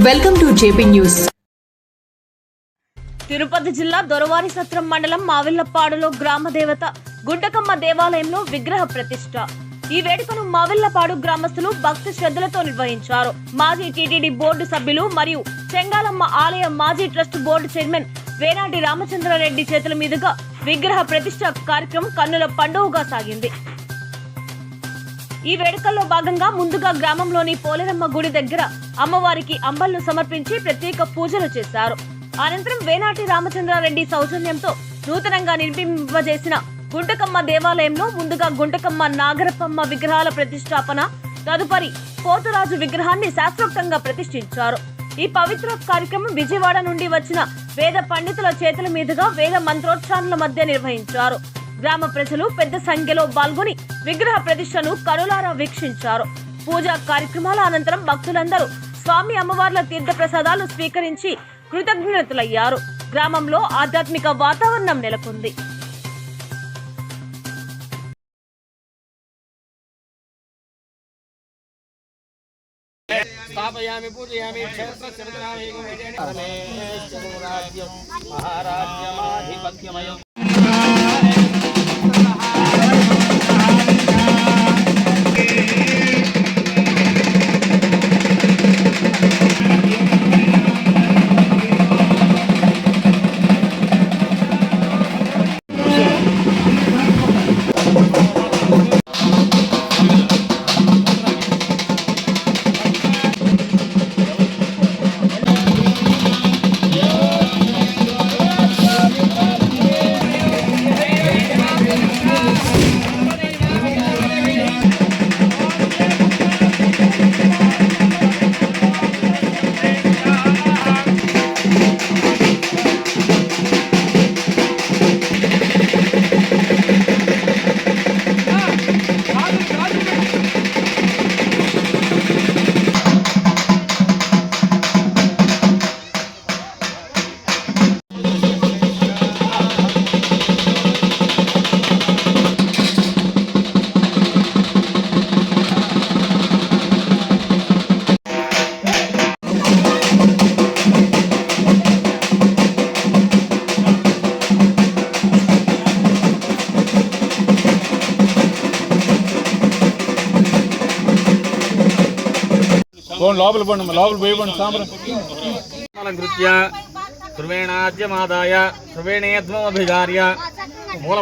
Welcome to JP news. Tirupati జిల్లా దొరవారి సత్రం మండలం మావిళ్లపాడులో గ్రామ దేవత గుంటకమ్మ దేవాలయంలో విగ్రహ ప్రతిష్ఠ. ఈ వేడుకను మావిళ్లపాడు గ్రామస్తులు భక్తి శ్రద్ధలతో నిర్వహించారు. మాజీ టీటీడీ బోర్డు సభ్యులు మరియు చెంగాలమ్మ ఆలయ మాజీ trust board chairman Venati Ramachandra Reddy చేతుల మీదుగా విగ్రహ ప్రతిష్ఠ కార్యక్రమం కన్నుల పండుగగా సాగింది. ఈ వేడుకల్లో భాగంగా ముందుగా గ్రామంలోని పోలేరమ్మ గుడి దగ్గర అమ్మవారికి అంబళ్లు సమర్పించి ప్రత్యేక పూజలు చేశారు. అనంతరం వేనాటి రామచంద్రారెడ్డి సౌజన్యంతో నూతనంగా నిర్మింపజేసిన గుంటకమ్మ దేవాలయంలో ముందుగా గుంటకమ్మ నాగరపమ్మ విగ్రహాల ప్రతిష్టాపన, తదుపరి పోతురాజు విగ్రహాన్ని శాస్త్రోక్తంగా ప్రతిష్ఠించారు. ఈ పవిత్ర కార్యక్రమం విజయవాడ నుండి వచ్చిన వేద పండితుల చేతుల మీదుగా వేద మంత్రోచ్చారణల మధ్య నిర్వహించారు. గ్రామ ప్రజలు పెద్ద సంఖ్యలో పాల్గొని విగ్రహ ప్రతిష్టను కనులారా వీక్షించారు. పూజా కార్యక్రమాల అనంతరం భక్తులందరూ స్వామి అమ్మవార్ల తీర్థ ప్రసాదాలు స్వీకరించి కృతజ్ఞతలయ్యారు. గ్రామంలో ఆధ్యాత్మిక వాతావరణం నెలకొంది. स्थापयामि पूजयामि क्षेत्रराज्यं महाराज्यमाधिपत्यमयम् లోపల పోయి సాంబ్రం ధృవేణాద్యమాదాయ ధృవేణేధ్వమభిధార్య మూల